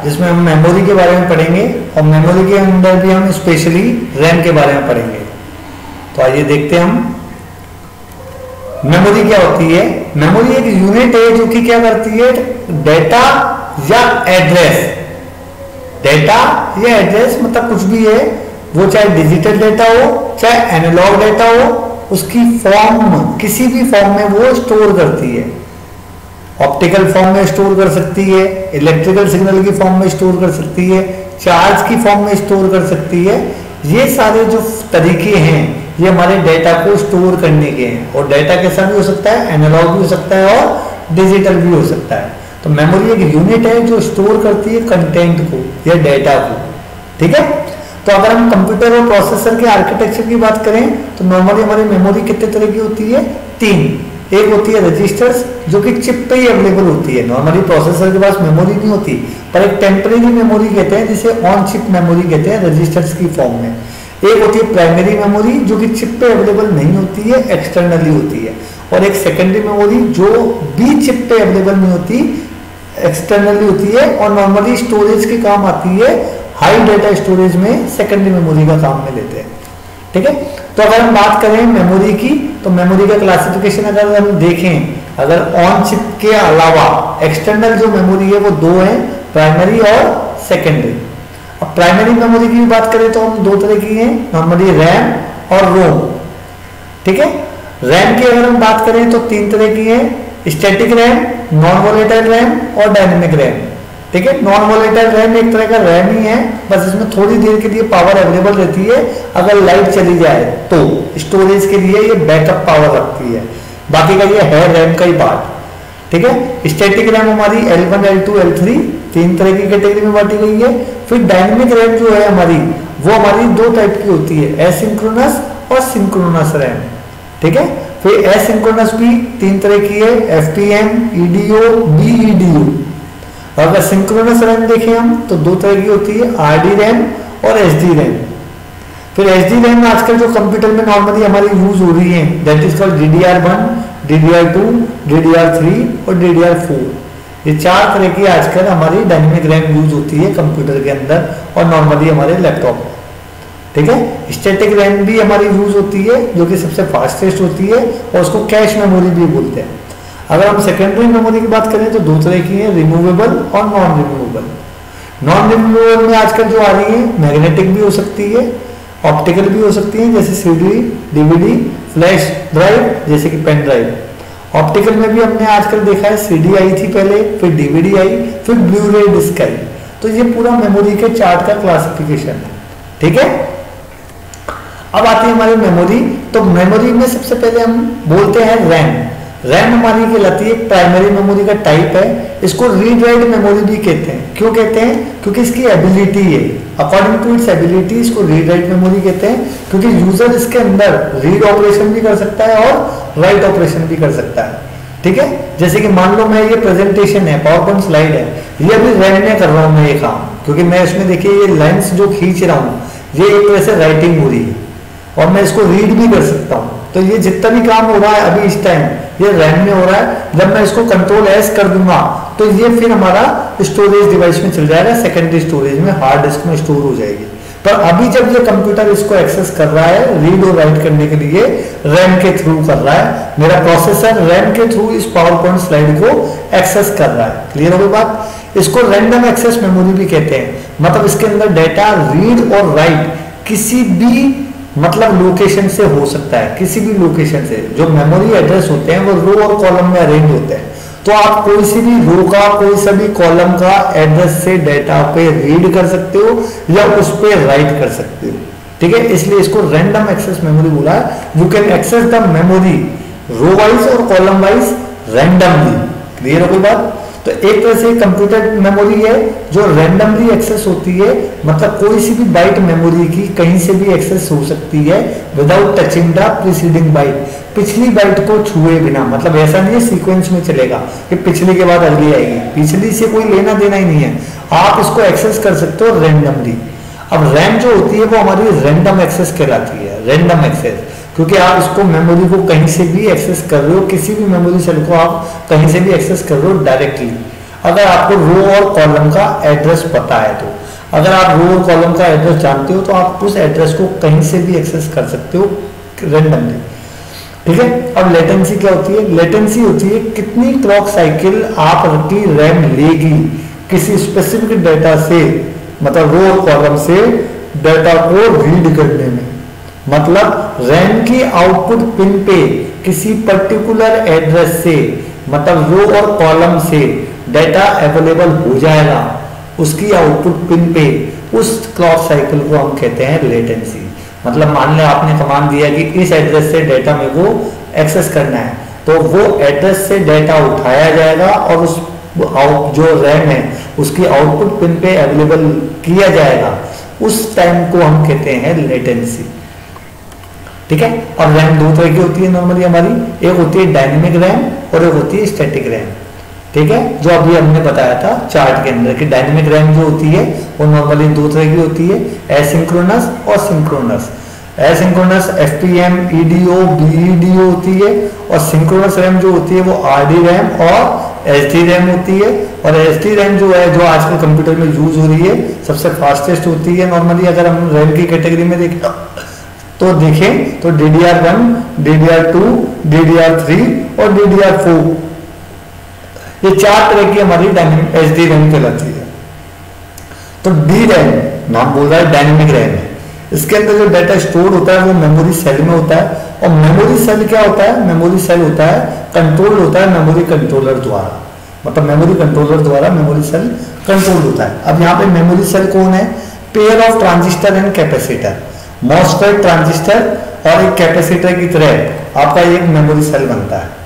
जिसमें हम मेमोरी के बारे में पढ़ेंगे और मेमोरी के अंदर भी हम स्पेशली रैम के बारे में पढ़ेंगे। तो आइए देखते हैं हम मेमोरी क्या होती है। मेमोरी एक यूनिट है जो कि क्या करती है, डेटा या एड्रेस, डेटा या एड्रेस मतलब कुछ भी है, वो चाहे डिजिटल डेटा हो चाहे एनालॉग डेटा हो, उसकी फॉर्म किसी भी फॉर्म में वो स्टोर करती है। ऑप्टिकल फॉर्म में स्टोर कर सकती है, इलेक्ट्रिकल सिग्नल की फॉर्म में स्टोर कर सकती है, चार्ज की फॉर्म में स्टोर कर सकती है। ये सारे जो तरीके हैं ये हमारे डेटा को स्टोर करने के हैं। और डेटा कैसा भी हो सकता है, एनालॉग भी हो सकता है और डिजिटल भी हो सकता है। तो मेमोरी एक यूनिट है जो स्टोर करती है कंटेंट को या डेटा को। ठीक है, तो अगर हम कंप्यूटर और प्रोसेसर के आर्किटेक्चर की बात करें तो नॉर्मली हमारी मेमोरी कितने तरह की होती है, 3। एक होती है रजिस्टर्स जो कि चिप पे ही अवेलेबल होती है। नॉर्मली प्रोसेसर के पास मेमोरी नहीं होती, पर एक टेम्परेरी मेमोरी कहते हैं जिसे ऑन चिप मेमोरी कहते हैं रजिस्टर्स की फॉर्म में। एक होती है प्राइमरी मेमोरी जो कि चिप पे अवेलेबल नहीं होती है, एक्सटर्नली होती है। और एक सेकेंडरी मेमोरी जो भी चिप पे अवेलेबल नहीं होती, एक्सटर्नली होती है और नॉर्मली स्टोरेज के काम आती है। हाई डेटा स्टोरेज में सेकेंडरी मेमोरी का काम में लेते हैं। ठीक है, तो अगर हम बात करें मेमोरी की तो मेमोरी का क्लासिफिकेशन अगर हम देखें, अगर ऑन चिप के अलावा एक्सटर्नल जो मेमोरी है वो 2 है, प्राइमरी और सेकेंडरी। अब प्राइमरी मेमोरी की भी बात करें तो हम 2 तरह की हैं, नॉर्मली रैम और रोम। ठीक है, रैम की अगर हम बात करें तो 3 तरह की है, static RAM, non volatile RAM और डायनेमिक रैम। ठीक है, नॉन वोलेटाइल रैम एक तरह का रैम ही है, बस इसमें थोड़ी देर के लिए पावर अवेलेबल रहती है। अगर लाइट चली जाए तो स्टोरेज के लिए ये बैकअप पावर रखती है, बाकी का ये है रैम का ही पार्ट। ठीक है, स्टैटिक रैम हमारी L1, L2, L3 3 तरह की कैटेगरी में बांटी गई है। फिर डायनेमिक रैम जो है हमारी, वो हमारी 2 टाइप की होती है, एसिंक्रोनस और सिंक्रोनस रैम। ठीक है, फिर एसिंक्रोनस भी 3 तरह की है, FPM, EDO, BEDO। अगर सिंक्रोनस रैम देखें हम तो 2 तरह की होती है, RD रैम और SD रैम। फिर SD रैम आजकल जो कंप्यूटर में नॉर्मली हमारी यूज हो रही है, that is called DDR1, DDR2, DDR3 और DDR4। ये 4 तरह की आजकल हमारी डायनेमिक रैम यूज होती है कंप्यूटर के अंदर और नॉर्मली हमारे लैपटॉप में। ठीक है, स्टैटिक रैम भी हमारी यूज होती है जो कि सबसे फास्टेस्ट होती है और उसको कैश मेमोरी भी बोलते हैं। अगर हम सेकेंडरी मेमोरी की बात करें तो 2 तरह की है, रिमूवेबल और नॉन रिमूवेबल। नॉन रिमूवेबल में आजकल जो आ रही है, मैग्नेटिक भी हो सकती है, ऑप्टिकल भी हो सकती है जैसे CD, DVD, फ्लैश ड्राइव जैसे कि पेन ड्राइव। ऑप्टिकल में भी हमने आजकल देखा है, CD आई थी पहले, फिर DVD आई, फिर ब्लू-रे डिस्क आई। तो ये पूरा मेमोरी के चार्ट का क्लासिफिकेशन है। ठीक है, अब आती है हमारी मेमोरी। तो मेमोरी में सबसे पहले हम बोलते हैं रैम। रैम हमारी कहलाती है प्राइमरी मेमोरी का टाइप है। इसको रीड राइट मेमोरी भी कहते हैं। क्यों कहते हैं? क्योंकि इसकी एबिलिटी है, अकॉर्डिंग टू इट्स एबिलिटी इसको रीड राइट मेमोरी कहते हैं, क्योंकि यूजर इसके अंदर रीड ऑपरेशन भी कर सकता है और राइट ऑपरेशन भी कर सकता है। ठीक है, जैसे कि मान लो मैं ये प्रेजेंटेशन है, पावर पॉइंट स्लाइड है, ये अभी रैम में कर रहा हूँ मैं ये काम, क्योंकि मैं इसमें देखिए ये लाइन्स जो खींच रहा हूँ ये एक तरह से राइटिंग हो रही है और मैं इसको रीड भी कर सकता हूँ। तो ये जितना भी काम हो रहा है अभी इस टाइम ये रैम में हो रहा है। जब मैं इसको कंट्रोल एस कर दूंगा तो ये फिर हमारा स्टोरेज डिवाइस में चल जाएगा, सेकेंडरी स्टोरेज में, हार्ड डिस्क में स्टोर हो जाएगी। पर अभी जब ये कंप्यूटर इसको एक्सेस कर रहा है रीड और राइट करने के लिए रैम के थ्रू कर रहा है, मेरा प्रोसेसर रैम के थ्रू इस पावर पॉइंट स्लाइड को एक्सेस कर रहा है। क्लियर हो गई बात? इसको रैंडम एक्सेस मेमोरी भी कहते हैं। मतलब इसके अंदर डेटा रीड और राइट किसी भी मतलब लोकेशन से हो सकता है, किसी भी लोकेशन से। जो मेमोरी एड्रेस होते हैं वो रो और कॉलम में अरेंज होते हैं, तो आप कोई सी भी रो का कोई सा भी कॉलम का एड्रेस से डेटा पे रीड कर सकते हो या उस पे राइट कर सकते हो। ठीक है, इसलिए इसको रैंडम एक्सेस मेमोरी बोला है। You can access the memory row wise और कॉलम वाइज रैंडमली। क्लियर हो गई बात? तो एक तरह से कंप्यूटर मेमोरी है जो रैंडमली एक्सेस होती है, मतलब कोई सी भी बाइट मेमोरी की कहीं से भी एक्सेस हो सकती है without touching the preceding byte, पिछली बाइट को छुए बिना। मतलब ऐसा नहीं है सीक्वेंस में चलेगा कि पिछली के बाद अगली आएगी, पिछली से कोई लेना देना ही नहीं है, आप इसको एक्सेस कर सकते हो रैंडमली। अब रैम जो होती है वो हमारी रैंडम एक्सेस कहलाती है, रैंडम एक्सेस, क्योंकि आप इसको मेमोरी को कहीं से भी एक्सेस कर रहे हो, किसी भी मेमोरी सेल को आप कहीं से भी एक्सेस कर रहे हो डायरेक्टली। अगर आपको रो और कॉलम का एड्रेस पता है तो। अगर आप रो और कॉलम का एड्रेस जानते हो तो आप उस एड्रेस को कहीं से भी एक्सेस कर सकते हो रेंडमली, ठीक है। अब लेटेंसी क्या होती है? लेटेंसी होती है कितनी क्लॉक साइकिल आपकी रैम लेगी किसी स्पेसिफिक डेटा से, मतलब रो और कॉलम से डेटा को रीड करने में। मतलब रैम की आउटपुट पिन पे किसी पर्टिकुलर एड्रेस से, मतलब रो और कॉलम से डेटा अवेलेबल हो जाएगा उसकी आउटपुट पिन पे, उस क्लॉक साइकिल को हम कहते हैं लेटेंसी। मतलब मान लें आपने कमांड दिया कि इस एड्रेस से डेटा में को एक्सेस करना है, तो वो एड्रेस से डेटा उठाया जाएगा और उस जो रैम है उसकी आउटपुट पिन पे अवेलेबल किया जाएगा, उस टाइम को हम कहते हैं लेटेंसी, ठीक है। और रैम दो तरह की होती है नॉर्मली हमारी, एक होती है डायनेमिक रैम और एक होती है स्टैटिक रैम, ठीक है। जो अभी हमने बताया था चार्ट के अंदर कि डायनेमिक रैम जो होती है वो नॉर्मली दो तरह की होती है, एसिंक्रोनस और सिंक्रोनस। एसिंक्रोनस एफपीएम, ईडीओ, बीईडीओ होती है, और सिंक्रोनस रैम जो होती है वो आरडी रैम और एसडी रैम होती है। और एसडी रैम जो है, जो आजकल कंप्यूटर में यूज हो रही है, सबसे फास्टेस्ट होती है नॉर्मली। अगर हम रैम की कैटेगरी में देखें तो DDR1, DDR2, DDR3 और DDR4, ये चार तरह की हमारी डायनेमिक एसडी रैम कहलाती है। तो डी रैम नाम बोल रहा है डायनेमिक रैम है, इसके अंदर जो डाटा स्टोर होता है वो मेमोरी सेल में होता है। और मेमोरी सेल क्या होता है? मेमोरी सेल होता है कंट्रोल होता है मेमोरी कंट्रोलर द्वारा, मतलब मेमोरी कंट्रोलर द्वारा मेमोरी सेल कंट्रोल होता है। अब यहाँ पे मेमोरी सेल कौन है? Pair of transistor and capacitor, MOSFET transistor और एक कैपेसिटर की तरह आपका एक मेमोरी सेल बनता है।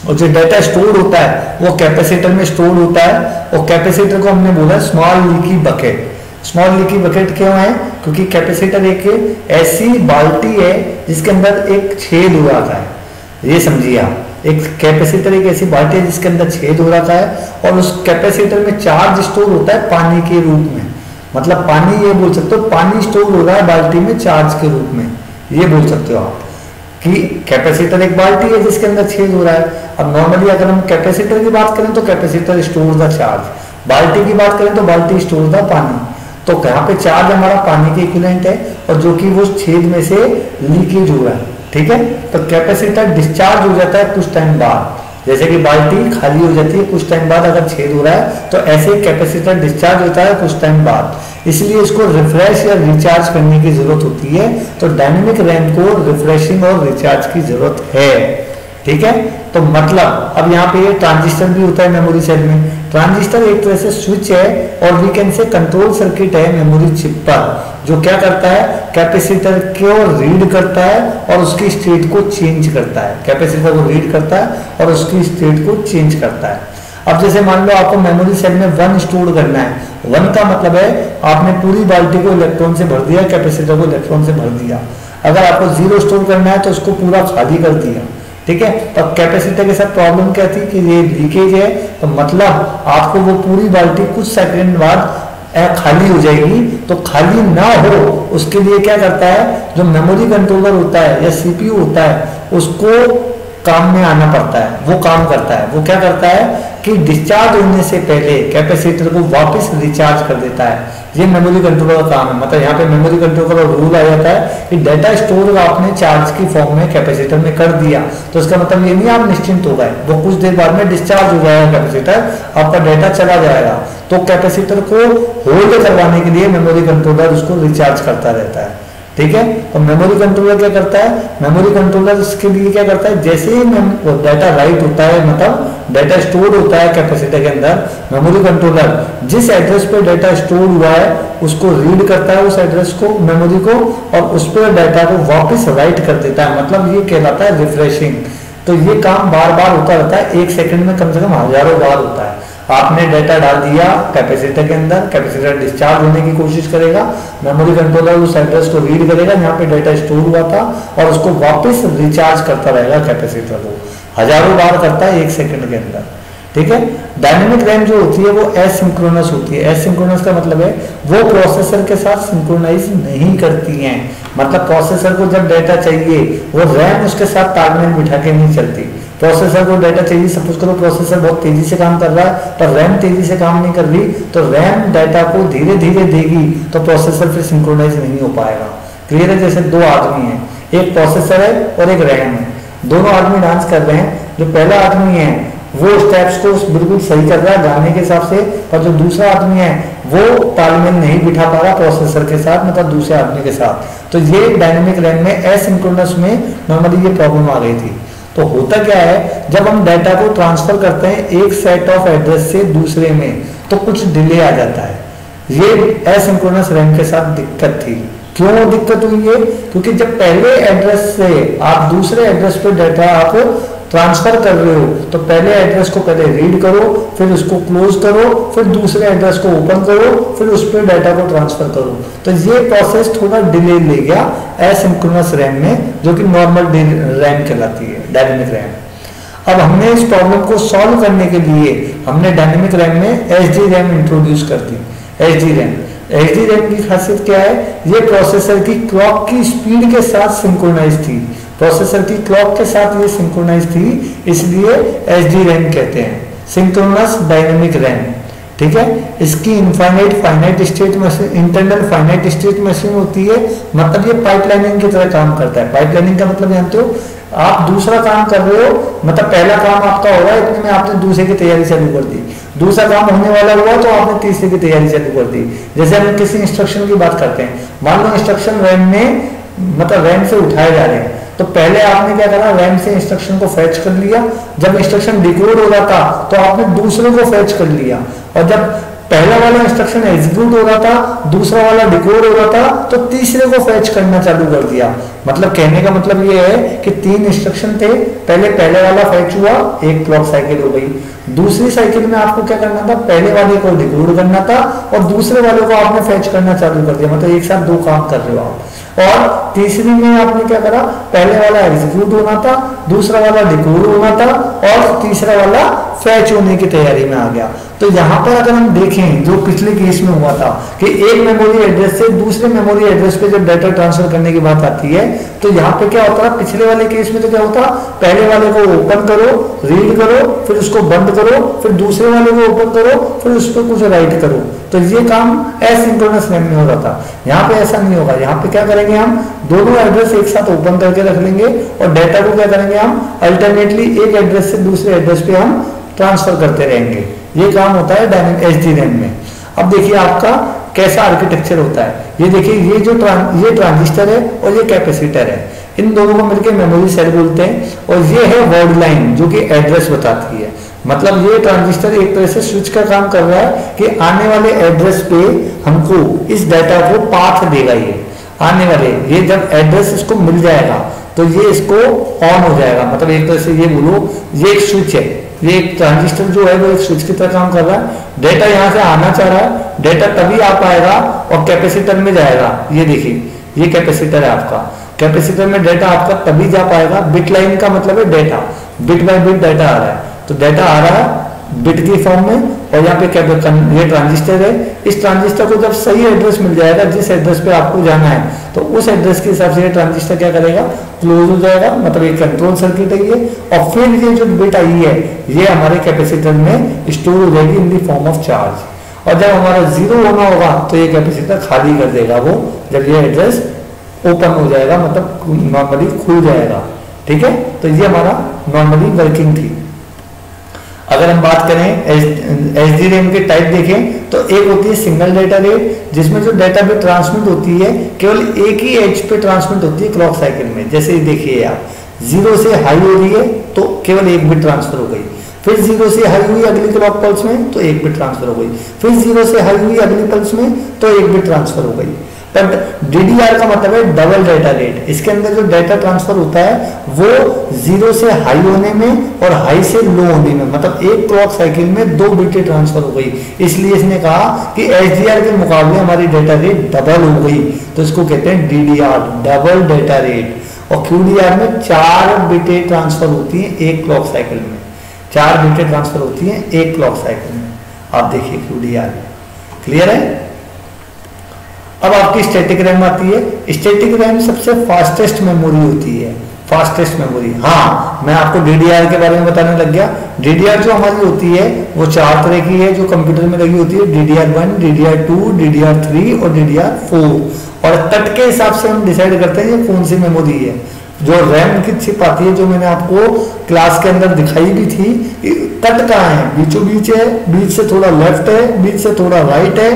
और जो डाटा स्टोर होता है वो कैपेसिटर में स्टोर होता है, और कैपेसिटर को हमने बोला small leaky bucket. Small leaky bucket क्यों है? क्योंकि कैपेसिटर एक ऐसी बाल्टी है जिसके अंदर एक छेद हो रखा है, ये समझिए आप। एक कैपेसिटर एक ऐसी बाल्टी है जिसके अंदर छेद हो रखा है, और उस कैपेसिटर में चार्ज स्टोर होता है पानी के रूप में। मतलब पानी, ये बोल सकते हो पानी स्टोर हो रहा है बाल्टी में चार्ज के रूप में, ये बोल सकते हो आप कि कैपेसिटर एक बाल्टी है जिसके अंदर छेद हो रहा है। अब नॉर्मली अगर हम कैपेसिटर की बात करें तो कैपेसिटर स्टोर द चार्ज, बाल्टी की बात करें तो बाल्टी स्टोर द पानी। तो यहाँ पे चार्ज हमारा पानी के इक्विवेलेंट है, और जो कि वो छेद में से लीकेज हो रहा है, ठीक है। तो कैपेसिटर डिस्चार्ज हो जाता है कुछ टाइम बाद, जैसे कि बाल्टी खाली हो जाती है कुछ टाइम बाद अगर छेद हो रहा है, तो ऐसे ही कैपेसिटर डिस्चार्ज होता है कुछ टाइम बाद, इसलिए इसको रिफ्रेश या रिचार्ज करने की जरूरत होती है। तो डायनेमिक रैम को रिफ्रेशिंग और रिचार्ज की जरूरत है, ठीक है। तो मतलब अब यहाँ पे ट्रांजिस्टर भी होता है मेमोरी सेल में। ट्रांजिस्टर एक तरह से स्विच है और we can say control circuit है मेमोरी चिप पर, जो क्या करता है? कैपेसिटर को रीड करता है और उसकी स्टेट को चेंज करता है। कैपेसिटर को रीड करता है और उसकी स्टेट को चेंज करता है। अब जैसे मान लो आपको मेमोरी सेल में 1 स्टोर करना है, 1 का मतलब है आपने पूरी बाल्टी को इलेक्ट्रॉन से भर दिया, कैपेसिटर को इलेक्ट्रॉन से भर दिया। अगर आपको 0 स्टोर करना है तो उसको पूरा खाली कर दिया, ठीक है। तो कैपेसिटर के साथ प्रॉब्लम क्या थी कि ये लीकेज है, तो मतलब आपको वो पूरी बाल्टी कुछ सेकंड बाद खाली हो जाएगी। तो खाली ना हो उसके लिए क्या करता है? जो मेमोरी कंट्रोलर होता है या सीपीयू होता है उसको काम में आना पड़ता है, वो काम करता है। वो क्या करता है कि डिस्चार्ज होने से पहले कैपेसिटर को वापस रिचार्ज कर देता है। ये मेमोरी कंट्रोलर का काम है। मतलब यहाँ पे मेमोरी कंट्रोलर का रूल आ जाता है कि डाटा स्टोर आपने चार्ज की फॉर्म में कैपेसिटर में कर दिया, तो इसका मतलब ये नहीं आप निश्चिंत हो गए, वो कुछ देर बाद में डिस्चार्ज हो जाएगा कैपेसिटर, आपका डाटा चला जाएगा। तो कैपेसिटर को होल्ड करवाने के लिए मेमोरी कंट्रोलर उसको रिचार्ज करता रहता है, ठीक है। तो मेमोरी कंट्रोलर क्या करता है? मेमोरी कंट्रोलर इसके लिए क्या करता है? जैसे ही डाटा राइट होता है, मतलब डाटा स्टोर होता है कैपेसिटर के अंदर, मेमोरी कंट्रोलर जिस एड्रेस पे डाटा स्टोर हुआ है उसको रीड करता है, उस एड्रेस को, मेमोरी को, और उस पर डाटा को वापस राइट कर देता है। मतलब ये कहलाता है रिफ्रेशिंग। तो ये काम बार बार होता रहता है, 1 सेकंड में कम से कम हजारों बार होता है। आपने डाटा डाल दिया कैपेसिटर के अंदर, कैपेसिटर डिस्चार्ज होने की कोशिश करेगा, मेमोरी कंट्रोलर उस एड्रेस को रीड करेगा जहाँ पे डाटा स्टोर हुआ था और उसको वापस रिचार्ज करता रहेगा कैपेसिटर को। हजारों बार करता है 1 सेकंड के अंदर, ठीक है। डायनेमिक रैम जो होती है वो एसिंक्रोनस होती है। एसिंक्रोनस का मतलब है वो प्रोसेसर के साथ सिंक्रोनाइज नहीं करती हैं। मतलब प्रोसेसर को जब डाटा चाहिए वो रैम उसके साथ तालमेल बिठा के नहीं चलती, प्रोसेसर को डाटा चाहिए, सपोज करो प्रोसेसर बहुत तेजी से काम कर रहा है पर रैम तेजी से काम नहीं कर रही, तो रैम डाटा को धीरे धीरे देगी तो प्रोसेसर फिर सिंक्रोनाइज नहीं हो पाएगा। क्लियर है? जैसे दो आदमी हैं, एक प्रोसेसर है और एक रैम है, दोनों आदमी डांस कर रहे हैं। जो पहला आदमी है वो स्टेप्स को बिल्कुल सही कर रहा है गाने के हिसाब से, और जो दूसरा आदमी है वो तालमेल नहीं बिठा पा रहा प्रोसेसर के साथ, मतलब दूसरे आदमी के साथ। तो ये डायनेमिक रैम में एसिंक्रोनस में नॉर्मली ये प्रॉब्लम आ गई थी। तो होता क्या है, जब हम डाटा को ट्रांसफर करते हैं एक सेट ऑफ एड्रेस से दूसरे में तो कुछ डिले आ जाता है। ये एसिंक्रोनस रैम के साथ दिक्कत थी। क्यों दिक्कत हुई है? क्योंकि जब पहले एड्रेस से आप दूसरे एड्रेस पे डाटा आप ट्रांसफर कर रहे हो तो पहले एड्रेस को पहले रीड करो, फिर उसको क्लोज करो, फिर दूसरे एड्रेस को ओपन करो, फिर उस पर डाटा को ट्रांसफर करो। तो ये प्रोसेस थोड़ा डिले ले गया एसिंक्रोनस रैम में, जो कि नॉर्मल रैम कहलाती है, डायनेमिक रैम। अब हमने इस प्रॉब्लम को सॉल्व करने के लिए हमने डायनेमिक रैम में एचडी रैम इंट्रोड्यूस कर दी। एचडी रैम की खासियत क्या है? ये प्रोसेसर की क्लॉक की स्पीड के साथ सिंक्रोनाइज थी, प्रोसेसर की क्लॉक के साथ ये सिंक्रोनाइज थी, इसलिए एचडी रैम कहते हैं, सिंक्रोनस डायनेमिक रैम। ठीक है? इसकी infinite finite state machine, internal finite state machine होती है, मतलब ये पाइपलाइनिंग की तरह काम करता है। पाइपलाइनिंग का मतलब जानते हो, आप दूसरा काम कर रहे हो, मतलब पहला काम आपका हो रहा है, इतने में आपने दूसरे की तैयारी चालू कर दी, दूसरा काम होने वाला हुआ तो आपने तीसरे की तैयारी चालू कर दी। जैसे हम किसी इंस्ट्रक्शन की बात करते हैं, मान लो इंस्ट्रक्शन रैम में, मतलब रैम से उठाए जा रहे हैं, तो पहले आपने क्या करा, रैम से इंस्ट्रक्शन को फैच कर लिया, जब इंस्ट्रक्शन डिकोड हो रहा था तो आपने दूसरे को फैच कर लिया, और जब पहला वाला इंस्ट्रक्शन एग्जीक्यूट हो रहा था, दूसरा वाला डिकोड हो रहा था, तो तीसरे को फैच करना चालू कर दिया। मतलब कहने का मतलब ये है कि 3 इंस्ट्रक्शन थे, पहले वाला फैच हुआ, एक क्लॉक साइकिल हो गई, दूसरी साइकिल में आपको क्या करना था, पहले वाले को डिकोड करना था और दूसरे वाले को आपने फैच करना चालू कर दिया, मतलब एक साथ 2 काम कर रहे हो आप। और तीसरी में आपने क्या करा, पहले वाला एग्जीक्यूट होना था, दूसरा वाला डिकोड होना था और तीसरा वाला फैच होने की तैयारी में आ गया। तो यहाँ पर अगर हम देखें जो पिछले केस में हुआ था कि एक मेमोरी एड्रेस से दूसरे मेमोरी एड्रेस पे जब डाटा ट्रांसफर करने की बात आती है, तो यहाँ पे क्या होता है, पिछले वाले केस में तो क्या होता, पहले वाले को ओपन करो, रीड करो, फिर उसको बंद करो, फिर दूसरे वाले को ओपन करो, फिर उस पर कुछ राइट करो। तो ये काम एसिंक्रोनस रैम में हो रहा था। यहाँ पे ऐसा नहीं होगा, यहाँ पे क्या करेंगे, हम दोनों एड्रेस एक साथ ओपन करके रख लेंगे और डाटा को क्या करेंगे, हम अल्टरनेटली एक एड्रेस से दूसरे एड्रेस पे हम ट्रांसफर करते रहेंगे। ये काम होता है डायनेमिक एचडी रैम में। अब देखिए आपका कैसा आर्किटेक्चर होता है, ये देखिए, ये जो ये ट्रांजिस्टर है और ये कैपेसिटर है, इन दोनों को मिलकर मेमोरी सेल बोलते हैं, और ये है वर्ड लाइन जो कि एड्रेस बताती है। मतलब ये ट्रांजिस्टर एक तरह से स्विच का काम कर रहा है कि आने वाले एड्रेस पे हमको इस डाटा को पाथ देगा, ये आने वाले, ये जब एड्रेस इसको मिल जाएगा तो ये इसको ऑन हो जाएगा। मतलब एक तरह से ये बोलो, ये एक स्विच है, ये एक ट्रांजिस्टर जो है वो एक स्विच की तरह काम कर रहा है। डेटा यहाँ से आना चाह रहा है, डेटा तभी आ पाएगा और कैपेसिटर में जाएगा। ये देखिए, ये कैपेसिटर है आपका, कैपेसिटर में डेटा आपका तभी जा पाएगा। बिट लाइन का मतलब है data, bit by bit data आ रहा है, तो डाटा आ रहा है बिट की फॉर्म में, और यहाँ पे ये ट्रांजिस्टर है। इस ट्रांजिस्टर को जब सही एड्रेस मिल जाएगा, जिस एड्रेस पे आपको जाना है, तो उस एड्रेस के हिसाब से ये ट्रांजिस्टर क्या करेगा, क्लोज हो जाएगा। मतलब एक कंट्रोल सर्किट है ये, और फिर ये जो बिट आई है ये हमारे कैपेसिटर में स्टोर हो जाएगी इन दी फॉर्म ऑफ चार्ज। और जब हमारा 0 होना होगा तो ये कैपेसिटर खाली कर देगा वो, जब ये एड्रेस ओपन हो जाएगा, मतलब नॉर्मली खुल जाएगा। ठीक है, तो ये हमारा नॉर्मली वर्किंग थी। अगर हम बात करें एचडी रैम के टाइप देखें तो एक होती है सिंगल डाटा रेट, जिसमें जो डाटा बिट ट्रांसमिट होती है केवल एक ही एज पे ट्रांसमिट होती है क्लॉक साइकिल में। जैसे देखिए आप, 0 से हाई हो रही है तो केवल एक बिट ट्रांसफर हो गई, फिर 0 से हाई हुई अगली क्लॉक पल्स में तो एक बिट ट्रांसफर हो गई, फिर 0 से हाई हुई अगली पल्स में तो एक बिट ट्रांसफर हो गई। तब DDR का मतलब है डबल डाटा रेट। इसके अंदर जो डाटा ट्रांसफर होता है वो 0 से हाई होने में और हाई से लो होने में, मतलब एक क्लॉक साइकिल में 2 बिटें ट्रांसफर हो गई। इसलिए इसने कहा कि HDR के मुकाबले हमारी डाटा रेट डबल हो गई, तो इसको कहते हैं DDR, डबल डाटा रेट। और QDR में 4 बिटें ट्रांसफर होती है एक क्लॉक साइकिल में, 4 बिटें ट्रांसफर होती है एक क्लॉक साइकिल में। आप देखिए QDR, क्लियर है। अब आपकी स्टैटिक रैम आती है। स्टैटिक रैम सबसे फास्टेस्ट मेमोरी होती है, फास्टेस्ट मेमोरी। हाँ, मैं आपको डीडीआर के बारे में बताने लग गया। डीडीआर जो हमारी होती है वो 4 तरह की है जो कंप्यूटर में लगी होती है, DDR1, DDR2, DDR3 और DDR4। और कट के हिसाब से हम डिसाइड करते हैं ये कौन सी मेमोरी है। जो रैम की चिप आती है जो मैंने आपको क्लास के अंदर दिखाई भी थी, कट कहाँ है, बीचों बीच है, बीच से थोड़ा लेफ्ट है, बीच से थोड़ा राइट है,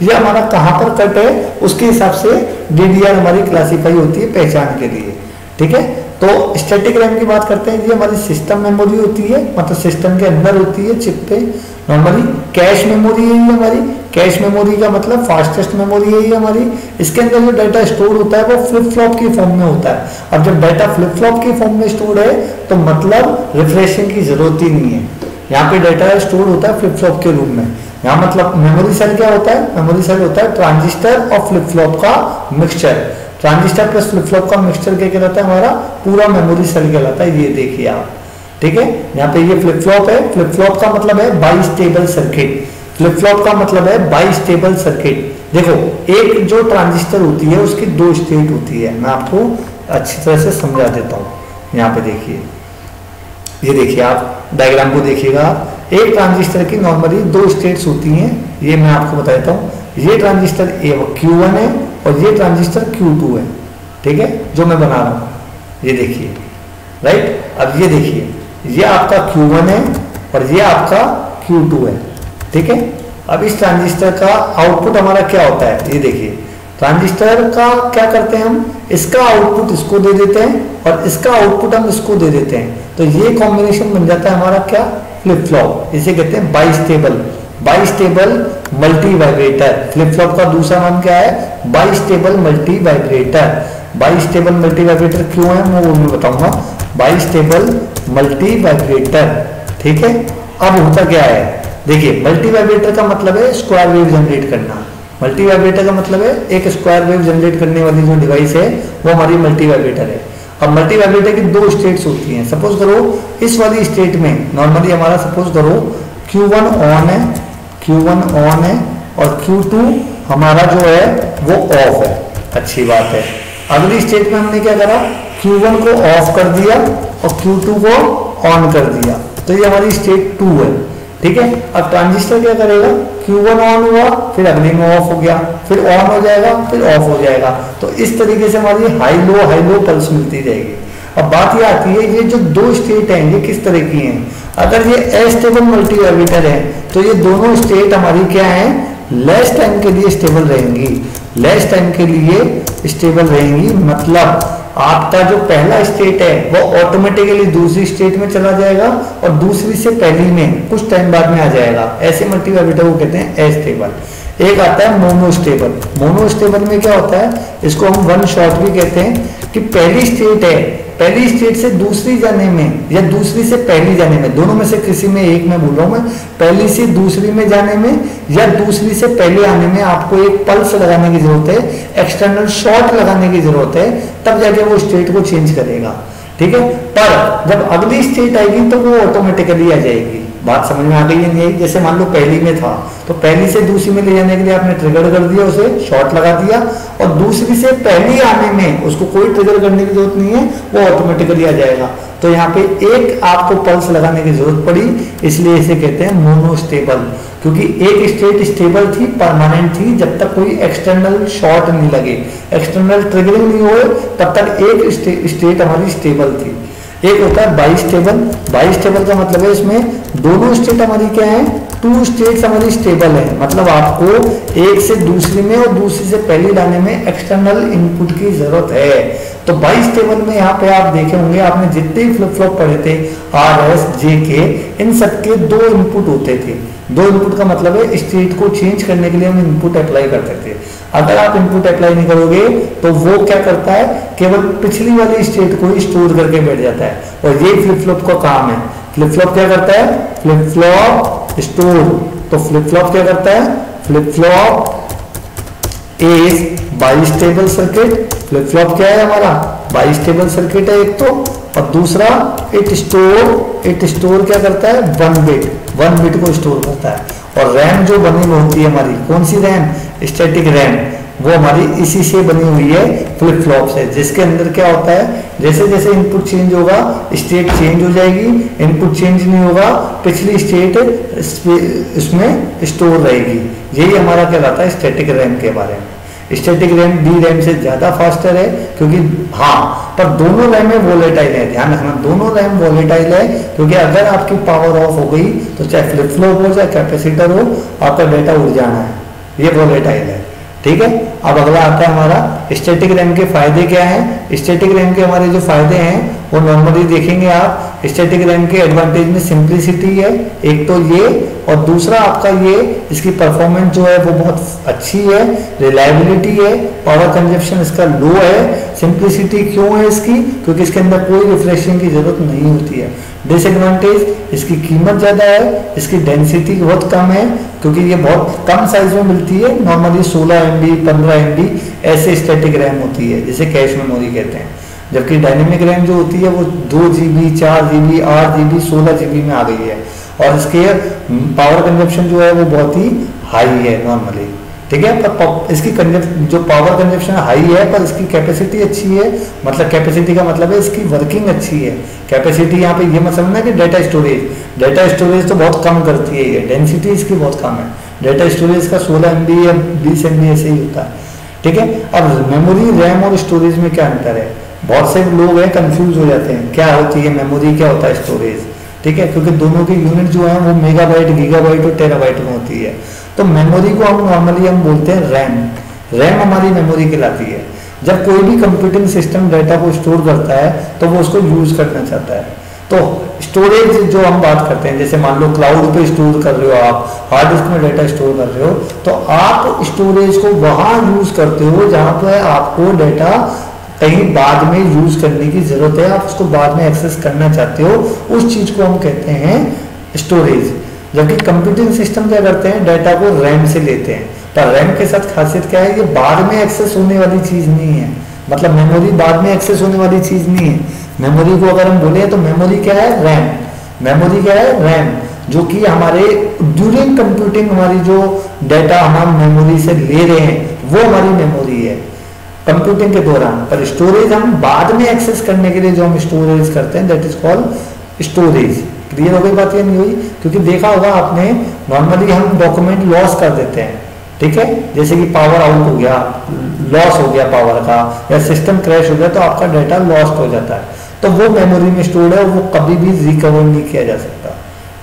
ये हमारा कहाँ पर कट है उसके हिसाब से डीडीआर हमारी क्लासीफाई होती है पहचान के लिए। ठीक है, तो स्टैटिक रैम की बात करते हैं, ये हमारी सिस्टम मेमोरी होती है, मतलब सिस्टम के अंदर होती है चिप पे। नॉर्मली कैश मेमोरी है ये हमारी, कैश मेमोरी का मतलब फास्टेस्ट मेमोरी है ये हमारी। इसके अंदर जो डाटा स्टोर होता है वो फ्लिप फ्लॉप की फॉर्म में होता है। अब जब डाटा फ्लिप फ्लॉप की फॉर्म में स्टोर है तो मतलब रिफ्रेशिंग की जरूरत ही नहीं है। यहाँ पे डाटा स्टोर होता है फ्लिप फ्लॉप के रूप में। यहाँ मतलब मेमोरी सेल क्या होता है, मेमोरी सेल होता है ट्रांजिस्टर और फ्लिप फ्लॉप का mixture. Transistor plus flip flop का मिक्सचर क्या कहलाता है, हमारा पूरा मेमोरी सेल कहलाता है। ये देखिए आप, ठीक है, यहाँ पे ये फ्लिप फ्लॉप है। फ्लिप फ्लॉप का मतलब है बाइस्टेबल सर्किट। फ्लिप फ्लॉप का मतलब है बाइस्टेबल सर्किट। देखो, एक जो ट्रांजिस्टर होती है उसकी 2 स्टेट होती है, मैं आपको अच्छी तरह से समझा देता हूँ। यहाँ पे देखिए, ये देखिए आप डायग्राम को देखिएगा। एक ट्रांजिस्टर की नॉर्मली 2 स्टेट्स होती हैं, ये मैं आपको बता देता हूँ। ये ट्रांजिस्टर Q1 है और ये ट्रांजिस्टर Q2 है। ठीक है, जो मैं बना रहा हूँ, ये देखिए, राइट। अब ये देखिए, ये आपका Q1 है और ये आपका Q2 है। ठीक है, अब इस ट्रांजिस्टर का आउटपुट हमारा क्या होता है, ये देखिए। ट्रांजिस्टर का क्या करते हैं हम, इसका आउटपुट इसको दे देते हैं और इसका आउटपुट हम इसको दे देते हैं, तो ये कॉम्बिनेशन बन जाता है हमारा क्या, फ्लिप फ्लॉप। इसे कहते हैं bistable, bistable multi vibrator. Flip flop का दूसरा नाम क्या है, bistable multi vibrator. Bistable multi vibrator क्यों है वो मैं बताऊंगा। बाइस्टेबल मल्टी वाइब्रेटर, ठीक है। अब होता क्या है, देखिए, मल्टी वाइब्रेटर का मतलब है स्क्वायर वेव जनरेट करना। मल्टी वाइब्रेटर का मतलब है एक स्क्वायर वेव जनरेट करने वाली जो डिवाइस है वो हमारी मल्टी वाइब्रेटर है। अब मल्टी वाइब्रेटर की 2 स्टेट्स होती हैं। सपोज करो इस वाली स्टेट में नॉर्मली हमारा सपोज करो Q1 ऑन है, Q1 ऑन है और Q2 हमारा जो है वो ऑफ है। अच्छी बात है। अगली स्टेट में हमने क्या करा, Q1 को ऑफ कर दिया और Q2 को ऑन कर दिया, तो ये हमारी स्टेट 2 है। ठीक है, अब ट्रांजिस्टर क्या करेगा, Q1 ऑन हुआ, फिर अगले में ऑफ हो गया, फिर ऑन हो जाएगा, फिर ऑफ हो जाएगा। तो इस तरीके से हमारी हाई लो पल्स मिलती रहेगी। अब बात ये आती है, ये जो 2 स्टेट हैं ये किस तरह की हैं। अगर ये एस्टेबल मल्टी वाइब्रेटर है तो ये दोनों स्टेट हमारी क्या है, लेस टाइम के लिए स्टेबल रहेंगी। लेस टाइम के लिए स्टेबल रहेंगी मतलब आपका जो पहला स्टेट है वो ऑटोमेटिकली दूसरी स्टेट में चला जाएगा और दूसरी से पहली में कुछ टाइम बाद में आ जाएगा। ऐसे मल्टी वाइब्रेटर को कहते हैं एस्टेबल। एक आता है मोनोस्टेबल। मोनोस्टेबल में क्या होता है, इसको हम वन शॉट भी कहते हैं कि पहली स्टेट है, पहली स्टेट से दूसरी जाने में या दूसरी से पहली जाने में, दोनों में से किसी में एक में बोल रहा हूं मैं, पहली से दूसरी में जाने में या दूसरी से पहले आने में आपको एक पल्स लगाने की जरूरत है, एक्सटर्नल शॉट लगाने की जरूरत है, तब जाके वो स्टेट को चेंज करेगा। ठीक है, पर जब अगली स्टेट आएगी तो वो ऑटोमेटिकली आ जाएगी। बात समझ में आ गई है नहीं? जैसे मान लो पहली में था तो पहली से दूसरी में ले जाने के लिए आपने ट्रिगर कर दिया, उसे शॉट लगा दिया, और दूसरी से पहली आने में उसको कोई ट्रिगर करने की जरूरत नहीं है, वो ऑटोमेटिकली आ जाएगा। तो यहाँ पे एक आपको पल्स लगाने की जरूरत पड़ी, इसलिए इसे कहते हैं मोनोस्टेबल, क्योंकि एक स्टेट स्टेबल थी, परमानेंट थी, जब तक कोई एक्सटर्नल शॉट नहीं लगे, एक्सटर्नल ट्रिगरिंग नहीं हुए, तब तक एक स्टेट हमारी स्टेबल थी। एक होता है बाइस्टेबल। बाइस्टेबल का मतलब है इसमें दोनों स्टेट हमारी क्या है, 2 स्टेट्स हमारी स्टेबल है, मतलब आपको एक से दूसरी में और दूसरी से पहली लाने में एक्सटर्नल इनपुट की जरूरत है। तो बाइस्टेबल में यहाँ पे आप देखे होंगे, आपने जितने भी फ्लिप फ्लॉप पढ़े थे RS JK, इन सबके 2 इनपुट होते थे। 2 इनपुट का मतलब है स्टेट को चेंज करने के लिए हम इनपुट अप्लाई करते थे। अगर आप इनपुट अप्लाई नहीं करोगे तो वो क्या करता है, केवल पिछली वाली स्टेट को ही स्टोर करके बैठ जाता है, और ये फ्लिप फ्लॉप का काम है। फ्लिप फ्लॉप क्या करता है, फ्लिप फ्लॉप स्टोर। तो फ्लिप फ्लॉप क्या करता है, flip flop is bistable circuit. Flip flop क्या है हमारा, बाइस्टेबल सर्किट है एक तो, और दूसरा इट स्टोर क्या करता है, 1 बिट को स्टोर करता है। और रैम जो बनी होती है हमारी, कौन सी रैम, स्टैटिक रैम, वो हमारी इसी से बनी हुई है, फ्लिप फ्लॉप से, जिसके अंदर क्या होता है, जैसे जैसे इनपुट चेंज होगा स्टेट चेंज हो जाएगी, इनपुट चेंज नहीं होगा पिछली स्टेट इसमें स्टोर रहेगी। यही हमारा कहलाता है स्टैटिक रैम के बारे में। स्टैटिक रैम डी रैम से ज़्यादा फास्टर है, क्योंकि हाँ पर दोनों रैम में वोलेटाइल है, ध्यान रखना दोनों रैम वोलेटाइल है, क्योंकि अगर आपकी पावर ऑफ हो गई तो चाहे फ्लिप फ्लॉप हो चाहे कैपेसिटर हो आपका डेटा उड़ जाना है, ये वोलेटाइल है। ठीक है, अब अगला आता है हमारा स्टैटिक रैम के फायदे क्या हैं। स्टैटिक रैम के हमारे जो फायदे हैं वो नॉर्मली देखेंगे आप। स्टैटिक रैम के एडवांटेज में सिंप्लिसिटी है एक तो ये, और दूसरा आपका ये इसकी परफॉर्मेंस जो है वो बहुत अच्छी है, रिलायबिलिटी है, पावर कंजप्शन इसका लो है। सिंप्लिसिटी क्यों है इसकी, क्योंकि इसके अंदर कोई रिफ्रेशिंग की जरूरत नहीं होती है। डिसएडवांटेज इसकी कीमत ज़्यादा है, इसकी डेंसिटी बहुत कम है, क्योंकि ये बहुत कम साइज में मिलती है। नॉर्मली 16 MB 15 MB ऐसे स्टैटिक रैम होती है जिसे कैश मेमोरी कहते हैं, जबकि डायनेमिक रैम जो होती है वो 2 GB 4 GB 8 GB 16 GB में आ गई है, और इसके पावर कंजप्शन जो है वो बहुत ही हाई है नॉर्मली। ठीक है, पर इसकी जो पावर कंजप्शन हाई है पर इसकी कैपेसिटी अच्छी है। मतलब कैपेसिटी का मतलब है इसकी वर्किंग अच्छी है। कैपेसिटी यहाँ पे ये मत समझना कि डेटा स्टोरेज तो बहुत कम करती है, ये डेंसिटी इसकी बहुत कम है। डेटा स्टोरेज का 16 MB या 20 MB ऐसे ही होता है। ठीक है, अब मेमोरी रैम और स्टोरेज में क्या अंतर है, बहुत से लोग हैं कंफ्यूज हो जाते हैं क्या होती है मेमोरी क्या होता है स्टोरेज। ठीक है, क्योंकि दोनों की यूनिट जो है वो मेगाबाइट गीगाबाइट और टेराबाइट में होती है। तो मेमोरी को हम नॉर्मली बोलते हैं रैम। रैम हमारी मेमोरी कहलाती है। जब कोई भी कंप्यूटिंग सिस्टम डाटा को स्टोर करता है तो वो उसको यूज करना चाहता है। तो स्टोरेज जो हम बात करते हैं, जैसे मान लो क्लाउड पे स्टोर कर रहे हो आप, हार्ड डिस्क में डाटा स्टोर कर रहे हो, तो आप स्टोरेज को वहां यूज करते हो जहां पर आपको डाटा कहीं बाद में यूज करने की जरूरत है, आप उसको बाद में एक्सेस करना चाहते हो, उस चीज को हम कहते हैं स्टोरेज। जबकि कंप्यूटिंग सिस्टम क्या करते हैं, डाटा को रैम से लेते हैं। पर रैम के साथ खासियत क्या है, ये बाद में एक्सेस होने वाली चीज नहीं है। मतलब मेमोरी बाद में एक्सेस होने वाली चीज नहीं है। मेमोरी को अगर हम बोले तो मेमोरी क्या है, रैम। मेमोरी क्या है, रैम, जो कि हमारे ड्यूरिंग कंप्यूटिंग हमारी जो डाटा हम मेमोरी से ले रहे हैं वो हमारी मेमोरी है कंप्यूटिंग के दौरान। पर स्टोरेज हम बाद में एक्सेस करने के लिए जो हम स्टोरेज करते हैं that is called storage. Clear हो गई बात या नहीं हुई? क्योंकि देखा होगा आपने नॉर्मली हम डॉक्यूमेंट लॉस कर देते हैं। ठीक है, जैसे कि पावर आउट हो गया, लॉस हो गया पावर का, या सिस्टम क्रैश हो गया तो आपका डाटा लॉस्ट हो जाता है। तो वो मेमोरी में स्टोर्ड है, वो कभी भी रिकवर नहीं किया जा सकता।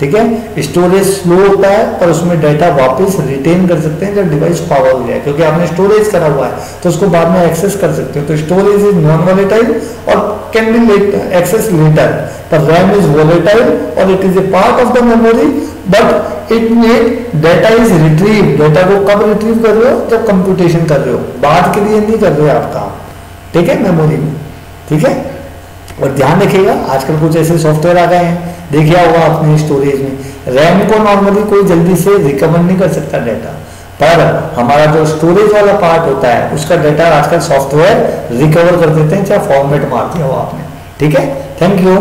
ठीक है, स्टोरेज स्लो होता है और उसमें डाटा वापस रिटेन कर सकते हैं जब डिवाइस पावर हो जाए, क्योंकि आपने स्टोरेज करा हुआ है तो उसको बाद में एक्सेस कर सकते हो। तो स्टोरेज इज नॉन वोलेटाइल और कैन बी एक्सेस लेटर, पर रैम इज वोलेटाइल और it is a part of the memory, but it में डाटा इज रिट्रीव। डाटा को कब रिट्रीव कर रहे हो, जब कंप्यूटेशन कर रहे हो, बाद के लिए नहीं कर रहे हो आप काम। ठीक है, मेमोरी में। ठीक है, और ध्यान रखिएगा आजकल कुछ ऐसे सॉफ्टवेयर आ गए हैं, देखिए होगा आपने स्टोरेज में रैम को नॉर्मली कोई जल्दी से रिकवर नहीं कर सकता डाटा, पर हमारा जो स्टोरेज वाला पार्ट होता है उसका डाटा आजकल सॉफ्टवेयर रिकवर कर देते हैं, चाहे फॉर्मेट मार दिया हो आपने। ठीक है, थैंक यू।